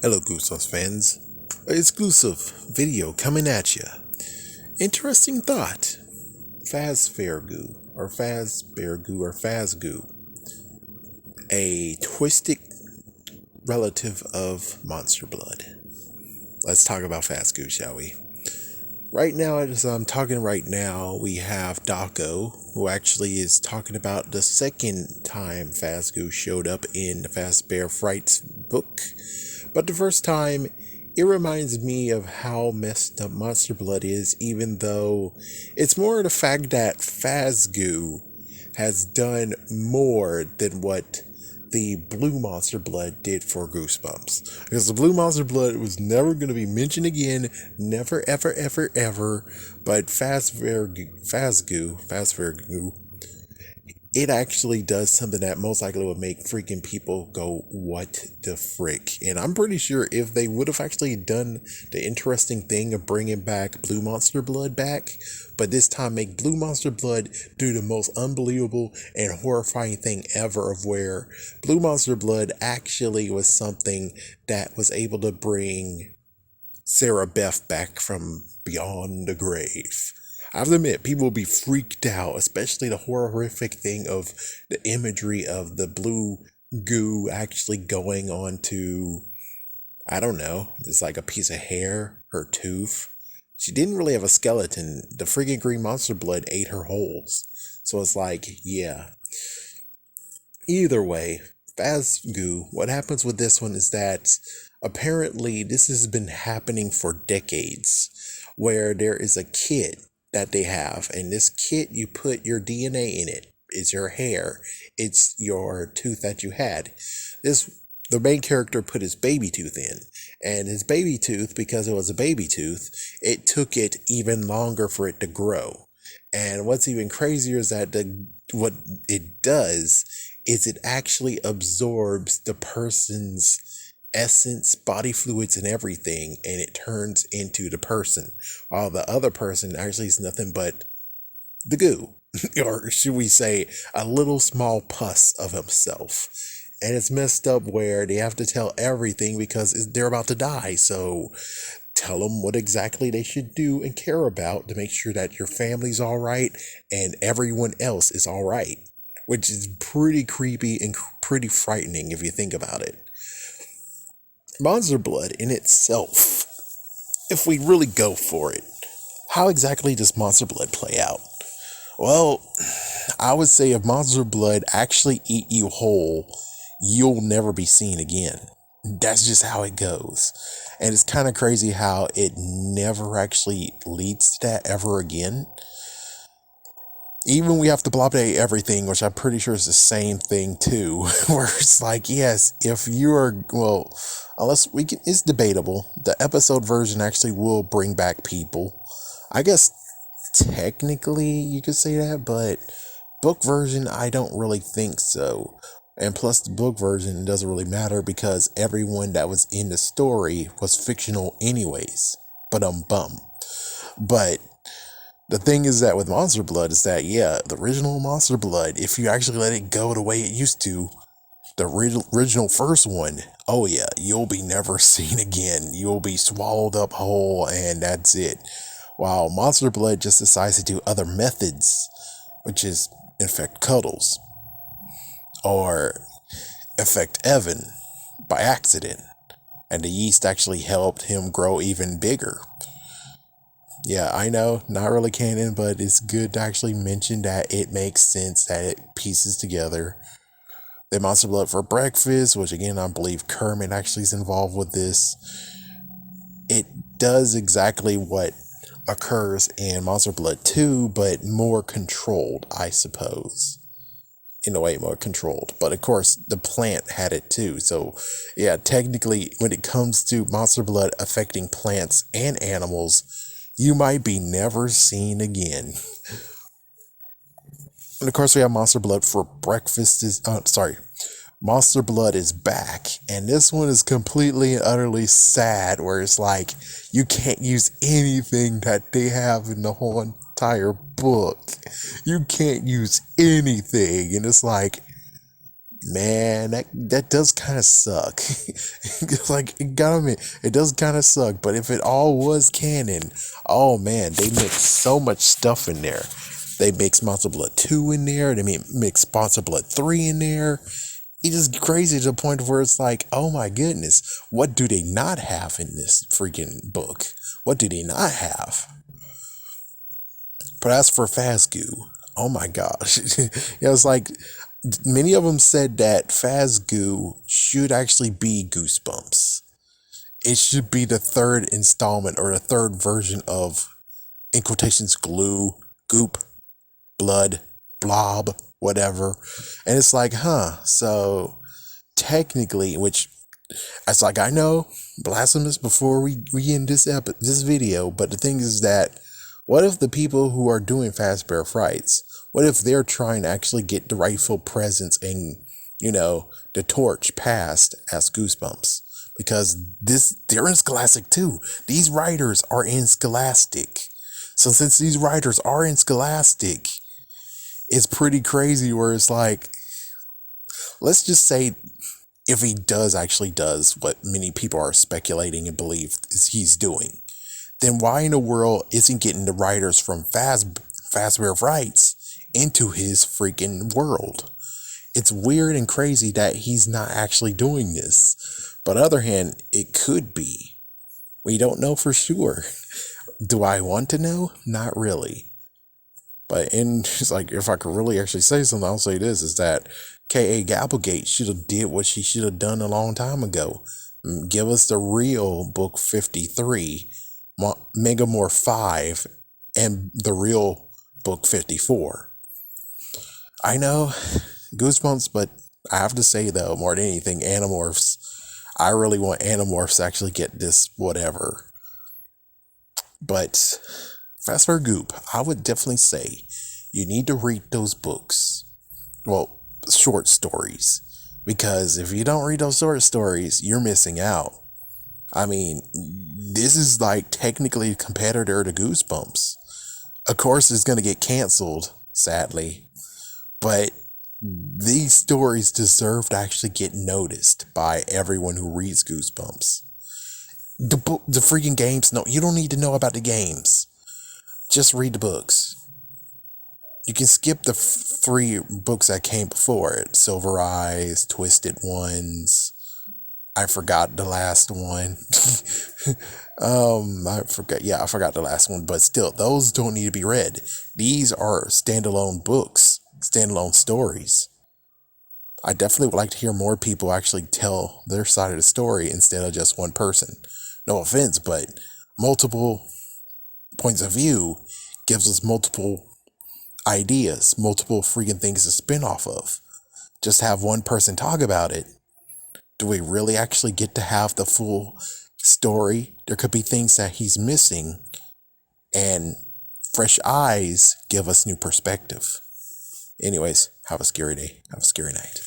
Hello, Goosebumps fans. Exclusive video coming at you. Interesting thought. Fazgoo, a twisted relative of Monster Blood. Let's talk about Fazgoo, shall we? Right now, as I'm talking right now, we have Daco, who actually is talking about the second time Fazgoo showed up in the Fazbear Frights book. But the first time, it reminds me of how messed up Monster Blood is, even though it's more the fact that Fazgoo has done more than what the Blue Monster Blood did for Goosebumps. Because the Blue Monster Blood was never going to be mentioned again, never, ever, ever, ever. But Fazgoo, it actually does something that most likely would make freaking people go, what the frick? And I'm pretty sure if they would have actually done the interesting thing of bringing back Blue Monster Blood back, but this time make Blue Monster Blood do the most unbelievable and horrifying thing ever, of where Blue Monster Blood actually was something that was able to bring Sarah Beth back from beyond the grave. I have to admit, people will be freaked out, especially the horrific thing of the imagery of the blue goo actually going on to, I don't know, it's like a piece of hair, her tooth. She didn't really have a skeleton. The freaking green monster blood ate her holes. So it's like, yeah. Either way, Fazgoo, what happens with this one is that apparently this has been happening for decades, where there is a kit that they have, and this kit, you put your DNA in it. It's your hair, it's your tooth that you had. The main character put his baby tooth in, and his baby tooth, because it was a baby tooth, it took it even longer for it to grow. And what's even crazier is that what it does is it actually absorbs the person's essence, body fluids, and everything, and it turns into the person, while the other person actually is nothing but the goo, or should we say a little small pus of himself. And it's messed up where they have to tell everything because they're about to die, so tell them what exactly they should do and care about to make sure that your family's all right and everyone else is all right, which is pretty creepy and pretty frightening if you think about it. Monster Blood in itself, if we really go for it, how exactly does Monster Blood play out? Well, I would say if Monster Blood actually eat you whole, you'll never be seen again. That's just how it goes. And it's kind of crazy how it never actually leads to that ever again. Even we have to blockade everything, which I'm pretty sure is the same thing too, where it's like, yes, if you are, well, unless we can, it's debatable. The episode version actually will bring back people. I guess technically you could say that, but book version, I don't really think so. And plus the book version doesn't really matter because everyone that was in the story was fictional anyways. But But the thing is that with Monster Blood is that, yeah, the original Monster Blood, if you actually let it go the way it used to, the original first one, oh yeah, you'll be never seen again. You'll be swallowed up whole and that's it. While Monster Blood just decides to do other methods, which is infect Cuddles or affect Evan by accident. And the yeast actually helped him grow even bigger. Yeah, I know, not really canon, but it's good to actually mention that it makes sense that it pieces together. The Monster Blood for breakfast, which again, I believe Kermit actually is involved with this. It does exactly what occurs in Monster Blood 2, but more controlled, I suppose. In a way, more controlled. But of course, the plant had it too. So, yeah, technically, when it comes to Monster Blood affecting plants and animals, you might be never seen again. And of course, we have Monster Blood for breakfast. Monster Blood is back. And this one is completely and utterly sad, where it's like, you can't use anything that they have in the whole entire book. You can't use anything. And it's like, Man, that does kind of suck. Like, gotta admit, it does kind of suck. But if it all was canon, oh man, they mix so much stuff in there. They mix Monster Blood 2 in there. They mix Monster Blood 3 in there. It is crazy to the point where it's like, oh my goodness, what do they not have in this freaking book? What do they not have? But as for Fazgoo, oh my gosh. It's like many of them said that Fazgoo should actually be Goosebumps. It should be the third installment or the third version of, in quotations, glue, goop, blood, blob, whatever. And it's like, so technically, which it's like, I know, blasphemous before we end this video, but the thing is that, what if the people who are doing Fazbear Frights, what if they're trying to actually get the rightful presence and, the torch passed as Goosebumps? Because they're in Scholastic too. These writers are in Scholastic. So since these writers are in Scholastic, it's pretty crazy where it's like, let's just say if he does what many people are speculating and believe is he's doing, then why in the world isn't getting the writers from Fazbear Frights into his freaking world? It's weird and crazy that he's not actually doing this. But on the other hand, it could be. We don't know for sure. Do I want to know? Not really. But it's like, if I could really actually say something, I'll say this, is that K.A. Gapplegate should have did what she should have done a long time ago. Give us the real book 53, Megamorph 5, and the real book 54. I know, Goosebumps, but I have to say though, more than anything, Animorphs, I really want Animorphs to actually get this whatever. But Fazbear Goop, I would definitely say you need to read those books. Well, short stories. Because if you don't read those short stories, you're missing out. I mean, this is like technically a competitor to Goosebumps. Of course, it's going to get canceled, sadly. But these stories deserve to actually get noticed by everyone who reads Goosebumps. The freaking games, no, you don't need to know about the games. Just read the books. You can skip the 3 books that came before it. Silver Eyes, Twisted Ones. I forgot the last one. I forgot the last one. But still, those don't need to be read. These are standalone books, standalone stories. I definitely would like to hear more people actually tell their side of the story instead of just one person. No offense, but multiple points of view gives us multiple ideas, multiple freaking things to spin off of. Just have one person talk about it. Do we really actually get to have the full story? There could be things that he's missing, and fresh eyes give us new perspective. Anyways, have a scary day. Have a scary night.